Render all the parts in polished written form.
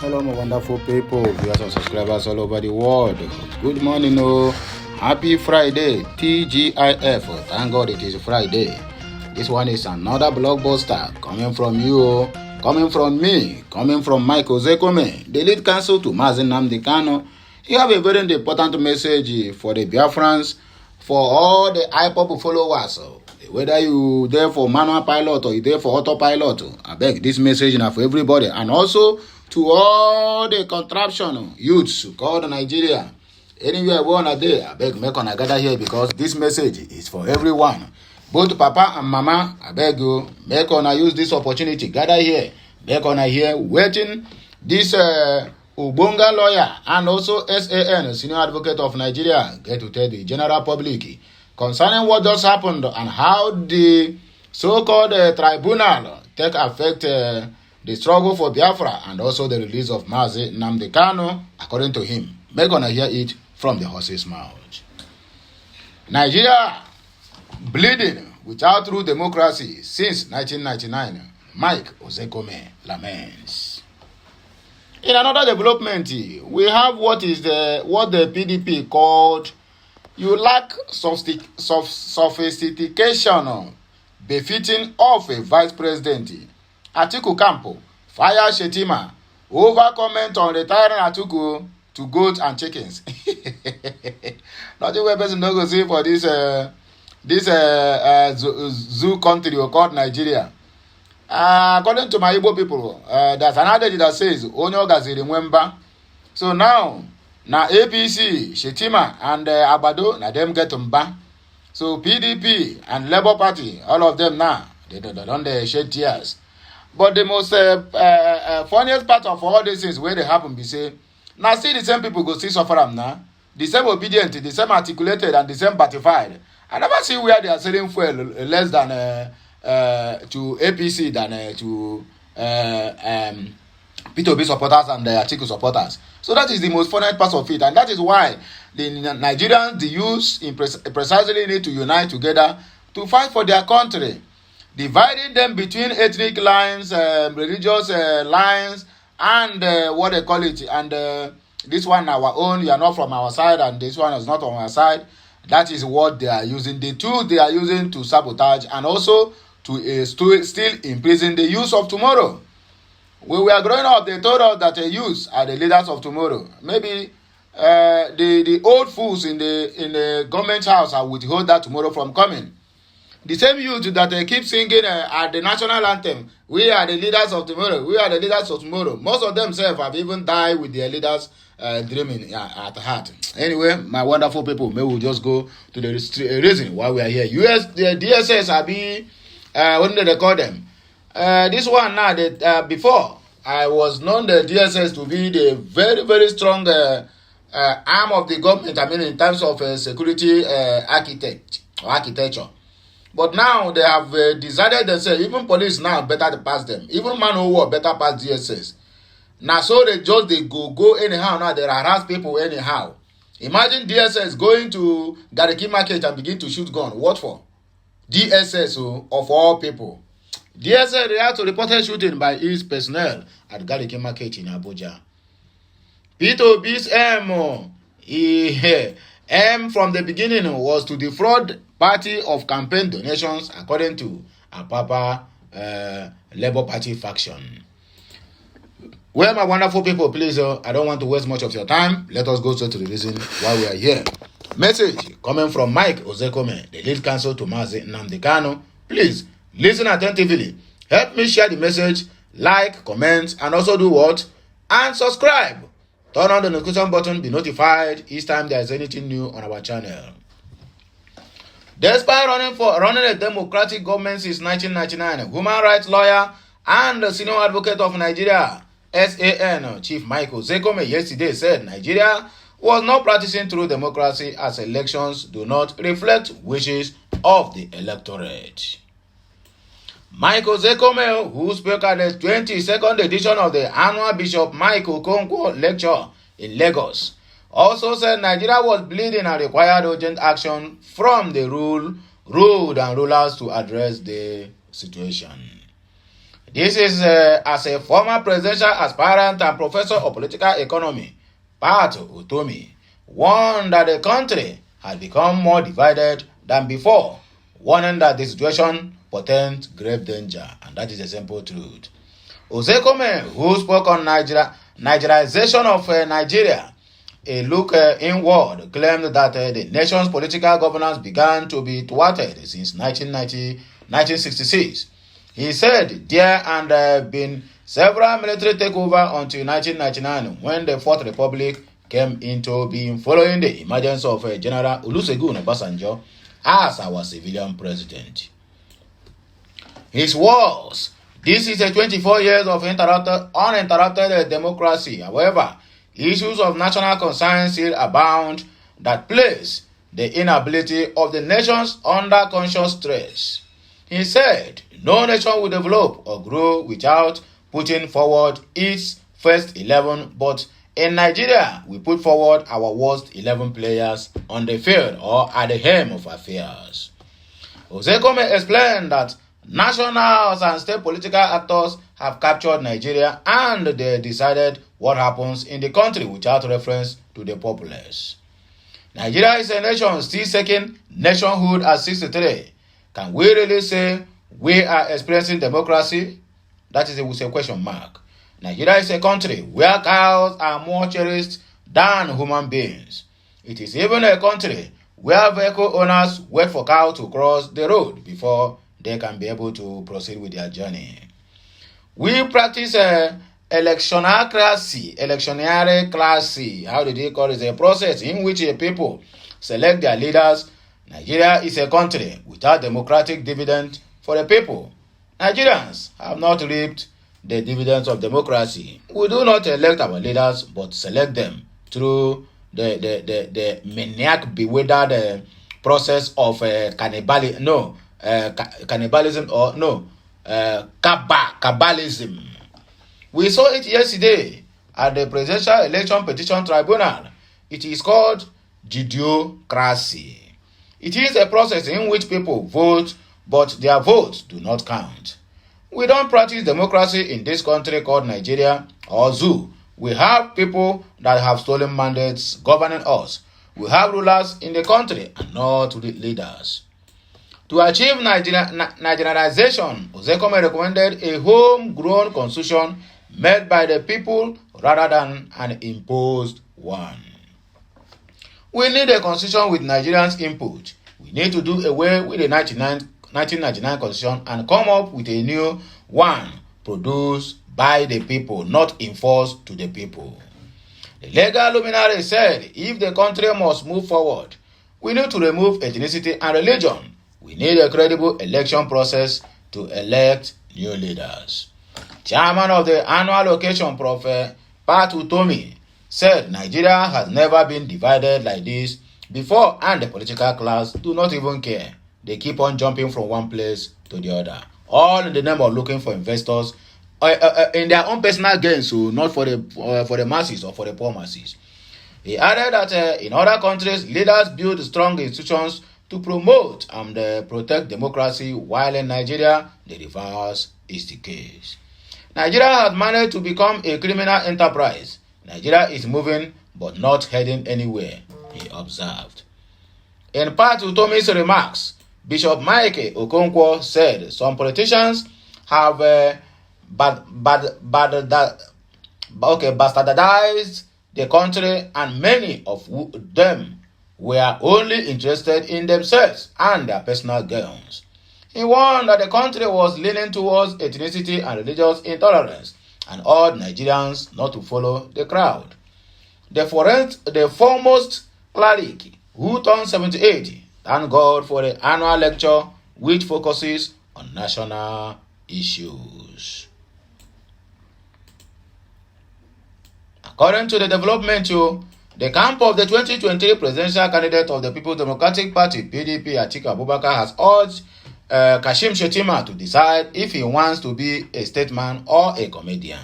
Hello, my wonderful people, viewers and subscribers all over the world. Good morning, happy Friday, TGIF. Thank God it is Friday. This one is another blockbuster coming from you, coming from me, coming from Michael OZEHKOME, the lead counsel to Mazi Nnamdi Kanu. You have a very important message for the Biafrans, for all the IPOP followers. Whether you there for manual pilot or you there for autopilot, I beg this message now for everybody, and also to all the contraption youths called Nigeria. Anywhere we wanna there, I beg make on gather here because this message is for everyone. Both Papa and Mama, I beg you, make on use this opportunity, gather here, make on here, waiting this Ubonga lawyer and also SAN, Senior Advocate of Nigeria, get to tell the general public concerning what just happened and how the so-called tribunal take affect the struggle for Biafra and also the release of Mazi Nnamdi Kanu, according to him. We're gonna hear it from the horse's mouth. Nigeria bleeding without true democracy since 1999. Mike OZEHKOME laments. In another development, we have what the PDP called "you lack sophistication befitting of a vice president." Atiku camp fire Shettima over comment on retiring Atiku to goats and chickens. Nothing where person no go see for this zoo country called Nigeria. According to my Igbo people, there's another that says Onyo Gaziri Mwemba. So now APC, Shettima and Abado, na them get mba. So PDP and Labour Party, all of them now, they don't shed tears. But the most funniest part of all these things where they happen be say, now see the same people go see suffer them now, the same obedient, the same articulated and the same batified. I never see where they are selling fuel less than to APC than to P2B supporters and the Atiku supporters. So that is the most funniest part of it, and that is why the Nigerians, the youths, precisely need to unite together to fight for their country. Dividing them between ethnic lines, religious lines, and what they call it, and this one our own, you are not from our side, and this one is not on our side. That is what they are using. The tool they are using to sabotage and also to still imprison the youth of tomorrow. When we were growing up, they told us that the youth are the leaders of tomorrow. Maybe the old fools in the government house are withhold that tomorrow from coming. The same youth that keep singing at the national anthem, "We are the leaders of tomorrow, we are the leaders of tomorrow." Most of themselves have even died with their leaders dreaming at heart. Anyway, my wonderful people, maybe we'll just go to the reason why we are here. The DSS are being, what do they call them? This one now, before, I was known the DSS to be the very, very strong arm of the government, I mean in terms of security architecture. But now they have decided themselves, even police now better pass them. Even man who war better pass DSS. Now so they go anyhow now, they harass people anyhow. Imagine DSS going to Garki market and begin to shoot gun. What for? DSS of all people. DSS react to reported shooting by its personnel at Garki market in Abuja. P2B's aim from the beginning was to defraud party of campaign donations, according to Apapa Labour Party faction. Well, my wonderful people, please, I don't want to waste much of your time. Let us go straight to the reason why we are here. Message coming from Mike OZEHKOME, the lead counsel to Mazi Nnamdi Kanu. Please listen attentively. Help me share the message, like, comment, and also do what? And subscribe. Turn on the notification button, be notified each time there is anything new on our channel. Despite running a democratic government since 1999, human rights lawyer and the senior advocate of Nigeria, SAN, Chief Michael OZEHKOME, yesterday said Nigeria was not practicing true democracy as elections do not reflect wishes of the electorate. Michael OZEHKOME, who spoke at the 22nd edition of the annual Bishop Michael Okonkwo lecture in Lagos, also said Nigeria was bleeding and required urgent action from the ruled and rulers to address the situation. This is as a former presidential aspirant and professor of political economy, Pat Utomi, warned that the country had become more divided than before, warning that the situation portends grave danger, and that is a simple truth. OZEHKOME, who spoke on Nigerization of Nigeria, a look inward, claimed that the nation's political governance began to be thwarted since 1966. He said there had been several military takeovers until 1999, when the Fourth Republic came into being following the emergence of General Olusegun Obasanjo as our civilian president. His words: this is a 24 years of uninterrupted democracy. However, issues of national concern still abound that place the inability of the nations under conscious stress. He said, no nation will develop or grow without putting forward its first 11, but in Nigeria, we put forward our worst 11 players on the field or at the helm of affairs. OZEHKOME explained that nationals and state political actors have captured Nigeria and they decided what happens in the country without reference to the populace. Nigeria is a nation still seeking nationhood at 63. Can we really say we are experiencing democracy? That is a question mark. Nigeria is a country where cows are more cherished than human beings. It is even a country where vehicle owners wait for cows to cross the road before they can be able to proceed with their journey. We practice electionary classy. How did they call it? A process in which a people select their leaders. Nigeria is a country without democratic dividend for the people. Nigerians have not reaped the dividends of democracy. We do not elect our leaders, but select them through the maniac bewildered process of cannibalism or cabalism. We saw it yesterday at the Presidential Election Petition Tribunal. It is called Gideocracy. It is a process in which people vote, but their votes do not count. We don't practice democracy in this country called Nigeria or zoo. We have people that have stolen mandates governing us. We have rulers in the country and not leaders. To achieve Nigerianization, OZEHKOME recommended a homegrown constitution made by the people rather than an imposed one. We need a constitution with Nigerians' input. We need to do away with the 1999 constitution and come up with a new one produced by the people, not enforced to the people. The legal luminary said if the country must move forward, we need to remove ethnicity and religion. We need a credible election process to elect new leaders. Chairman of the annual occasion, Prof. Pat Utomi, said Nigeria has never been divided like this before and the political class do not even care. They keep on jumping from one place to the other, all in the name of looking for investors in their own personal gain, so not for the masses or for the poor masses. He added that in other countries, leaders build strong institutions to promote and protect democracy, while in Nigeria, the reverse is the case. Nigeria has managed to become a criminal enterprise. Nigeria is moving but not heading anywhere, he observed. In part to Tomi's remarks, Bishop Mike Okonkwo said some politicians have bastardized the country, and many of them were only interested in themselves and their personal gains. He warned that the country was leaning towards ethnicity and religious intolerance and urged Nigerians not to follow the crowd. The foremost cleric, who turned 78, thanked God for the annual lecture which focuses on national issues. According to the development, the camp of the 2023 presidential candidate of the People's Democratic Party, PDP, Atiku Abubakar, has urged Kashim Shettima to decide if he wants to be a statesman or a comedian.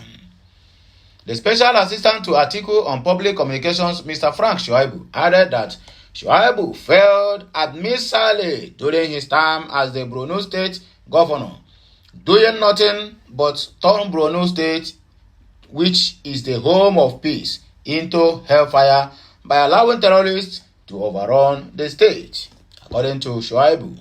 The special assistant to Atiku on public communications, Mr. Frank Shuaibu, added that Shuaibu failed admissively during his time as the Borno State governor doing nothing but turn Borno State, which is the home of peace, into hellfire by allowing terrorists to overrun the state, according to Shuaibu.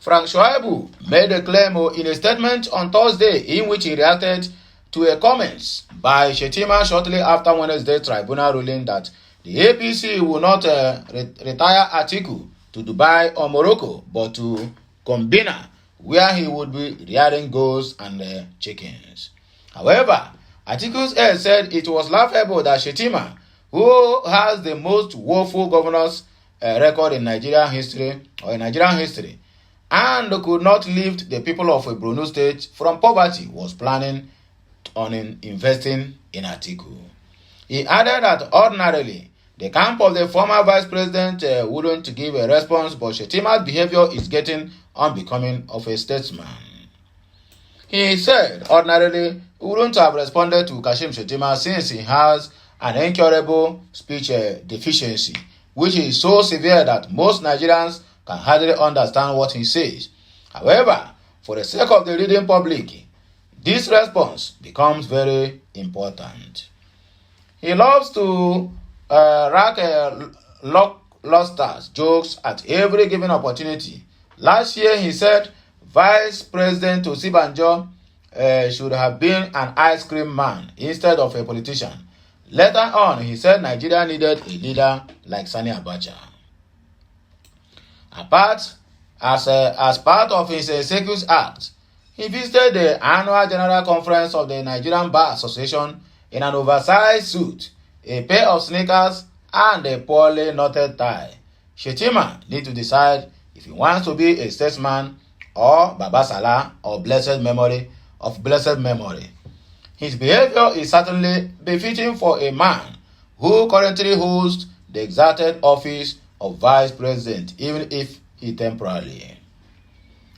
Frank Shuaibu made a claim in a statement on Thursday in which he reacted to a comments by Shettima shortly after Wednesday's tribunal ruling that the APC will not retire Atiku to Dubai or Morocco, but to Gombina, where he would be rearing goats and chickens. However, Atiku's head said it was laughable that Shettima, who has the most woeful governor's record in Nigerian history, and could not lift the people of Borno State from poverty, was planning on investing in Atiku. He added that ordinarily, the camp of the former vice president wouldn't give a response, but Shettima's behavior is getting unbecoming of a statesman. He said ordinarily he wouldn't have responded to Kashim Shettima since he has an incurable speech deficiency, which is so severe that most Nigerians can hardly understand what he says. However, for the sake of the reading public, this response becomes very important. He loves to rack lobsters jokes at every given opportunity. Last year, he said Vice President Osibanjo should have been an ice cream man instead of a politician. Later on, he said Nigeria needed a leader like Sani Abacha. As part of his Securities Act, he visited the annual General Conference of the Nigerian Bar Association in an oversized suit, a pair of sneakers, and a poorly knotted tie. Shettima needs to decide if he wants to be a statesman or Baba Salah of blessed memory. His behavior is certainly befitting for a man who currently holds the exalted office of vice president, even if he temporarily.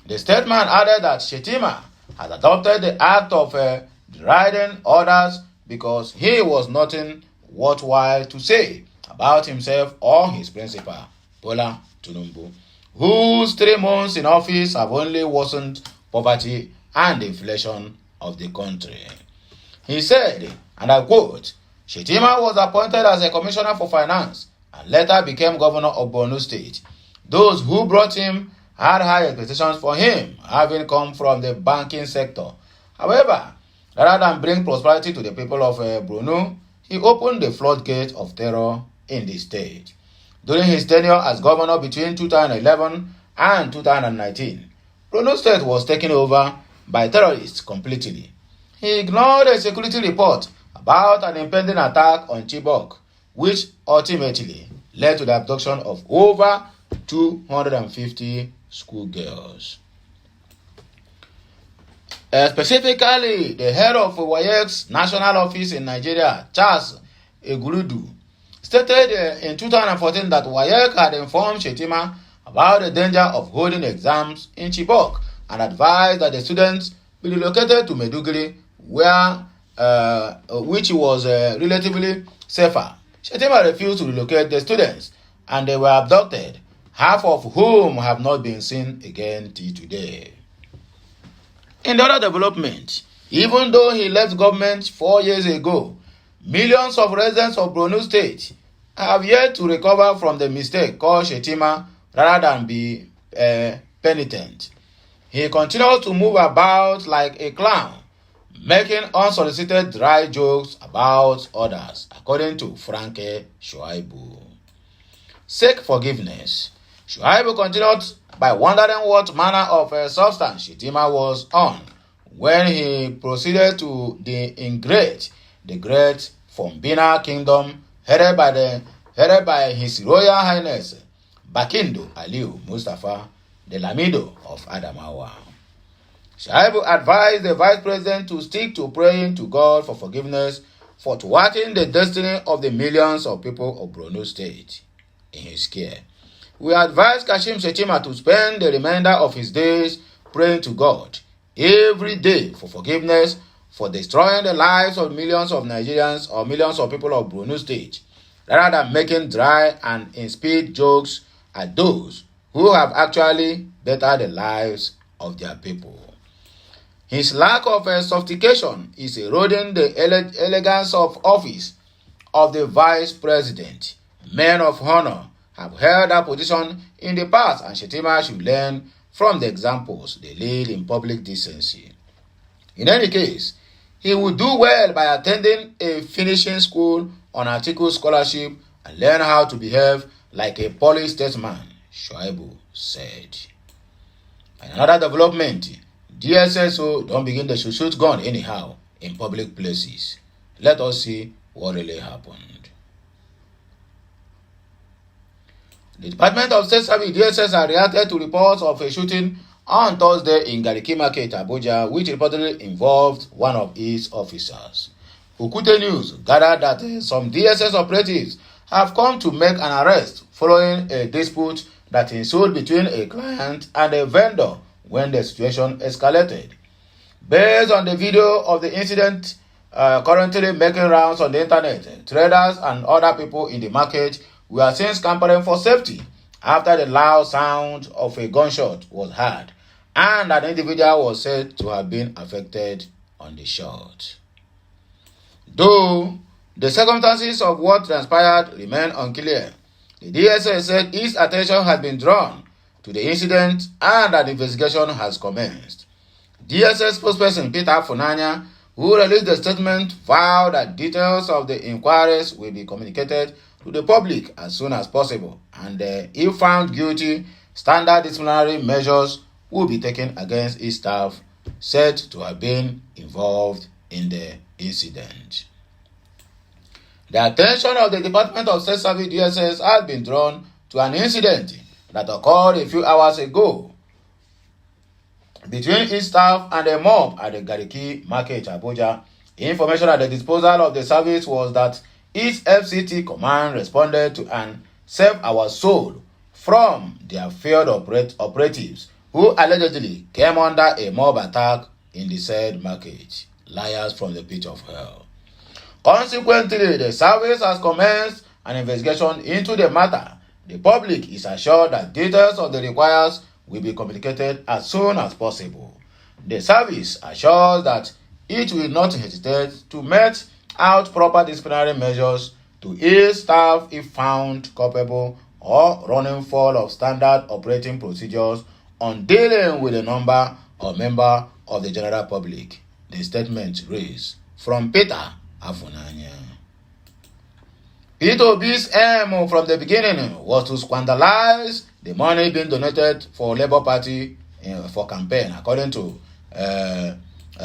The statement added that Shettima has adopted the act of deriding others because he was nothing worthwhile to say about himself or his principal, Bola Tinubu, whose 3 months in office have only worsened poverty and inflation of the country. He said, and I quote, Shettima was appointed as a commissioner for finance and later became governor of Borno State. Those who brought him had high expectations for him, having come from the banking sector. However, rather than bring prosperity to the people of Borno, he opened the floodgate of terror in the state. During his tenure as governor between 2011 and 2019, Borno State was taken over by terrorists completely. He ignored a security report about an impending attack on Chibok, which ultimately led to the abduction of over 250 schoolgirls. Specifically, the head of YOUTHS national office in Nigeria, Charles Egurudu, stated in 2014 that YOUTHS had informed Shettima about the danger of holding exams in Chibok and advised that the students be relocated to Maiduguri, which was relatively safer. Shettima refused to relocate the students, and they were abducted, half of whom have not been seen again till today. In the other development, even though he left government 4 years ago, millions of residents of Borno State have yet to recover from the mistake called Shettima rather than be penitent. He continues to move about like a clown, making unsolicited dry jokes about others, according to Frank Shuaibu. Seek forgiveness. Shuaibu continued by wondering what manner of substance Shettima was on when he proceeded to the great Fombina kingdom headed by His Royal Highness Bakindo Aliu Mustafa the Lamido of Adamawa. Shuaibu advised the vice president to stick to praying to God for forgiveness for thwarting the destiny of the millions of people of Borno State in his care. We advise Kashim Shettima to spend the remainder of his days praying to God every day for forgiveness for destroying the lives of millions of Nigerians or millions of people of Borno State, rather than making dry and insipid jokes at those who have actually bettered the lives of their people. His lack of sophistication is eroding the elegance of office of the vice president. Men of honor have held that position in the past, and Shettima should learn from the examples they lead in public decency. In any case, he would do well by attending a finishing school on Atiku scholarship and learn how to behave like a polished statesman, Shoaibu said. And another development, DSSO don't begin to shoot gun anyhow in public places. Let us see what really happened. The Department of State Service DSS has reacted to reports of a shooting on Thursday in Garki Market, Abuja, which reportedly involved one of its officers. Okute News gathered that some DSS operatives have come to make an arrest following a dispute that ensued between a client and a vendor when the situation escalated. Based on the video of the incident currently making rounds on the internet, traders and other people in the market were seen scampering for safety after the loud sound of a gunshot was heard, and an individual was said to have been affected on the shot. Though the circumstances of what transpired remain unclear, the DSS said its attention has been drawn to the incident and an investigation has commenced. DSS spokesperson Peter Funanya, who released the statement, vowed that details of the inquiries will be communicated to the public as soon as possible, and if found guilty, standard disciplinary measures will be taken against its staff said to have been involved in the incident. The attention of the Department of State Service DSS has been drawn to an incident that occurred a few hours ago between its staff and a mob at the Garki Market, Abuja. Information at the disposal of the service was that its FCT command responded to an "save our soul" from their field operatives who allegedly came under a mob attack in the said market. Liars from the pit of hell. Consequently, the service has commenced an investigation into the matter. The public is assured that details of the requires will be communicated as soon as possible. The service assures that it will not hesitate to mete out proper disciplinary measures to its staff if found culpable or running foul of standard operating procedures on dealing with a number or member of the general public. The statement reads from Peter Afunanya. Peter Obi's aim from the beginning was to scandalize the money being donated for Labour Party for campaign, according to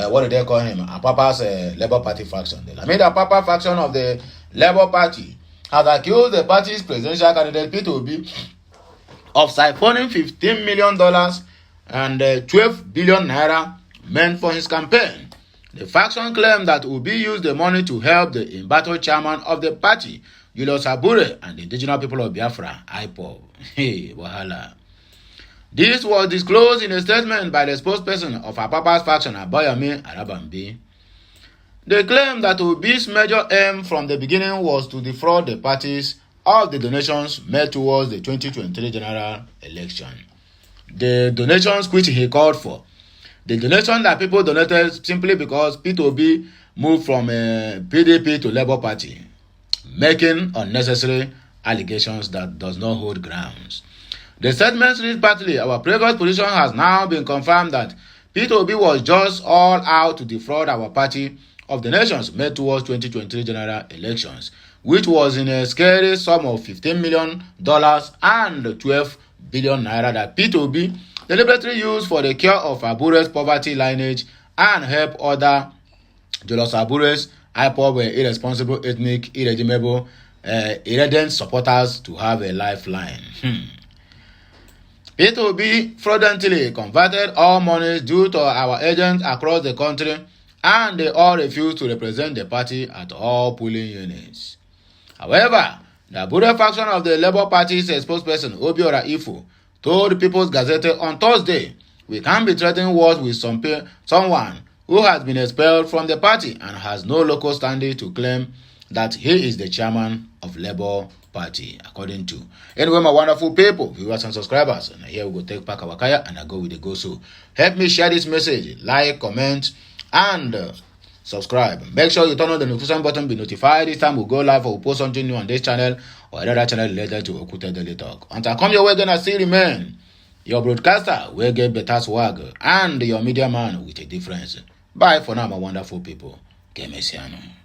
what do they call him? Apapa's Labour Party faction. The Apapa faction of the Labour Party has accused the party's presidential candidate Peter Obi of siphoning $15 million and 12 billion naira meant for his campaign. The faction claimed that Obi used the money to help the embattled chairman of the party, Julius Abure, and the indigenous people of Biafra, IPOB. Hey, wahala. This was disclosed in a statement by the spokesperson of Apapa's faction, Abayami Arabambi. They claim that Obi's major aim from the beginning was to defraud the parties of the donations made towards the 2023 general election. The donations which he called for. The donation that people donated simply because Peter Obi moved from PDP to Labour Party, making unnecessary allegations that does not hold grounds. The statement reads partly, our previous position has now been confirmed that Peter Obi was just all out to defraud our party of the nations made towards 2023 general elections, which was in a scary sum of $15 million and 12 billion naira that Peter Obi deliberately used for the cure of Abure's poverty lineage and help other Julius Abure's IPOB irresponsible, ethnic, irredeemable, irredent supporters to have a lifeline. Peter Obi fraudulently converted all monies due to our agents across the country, and they all refused to represent the party at all polling units. However, the Abure faction of the Labour Party's spokesperson Obiora Ifo told People's Gazette on Thursday, we can't be threatening wars with someone who has been expelled from the party and has no local standing to claim that he is the chairman of Labour party, according to. Anyway, my wonderful people, viewers and subscribers, and here we go take back our kaya and I go with the go. So help me share this message, like, comment, and subscribe. Make sure you turn on the notification button, be notified each time we go live or we post something new on this channel or another channel related to Okute Daily Talk. Until I come your way again, I still remain your broadcaster will get better swag and your media man with a difference. Bye for now, my wonderful people. Kemesiano.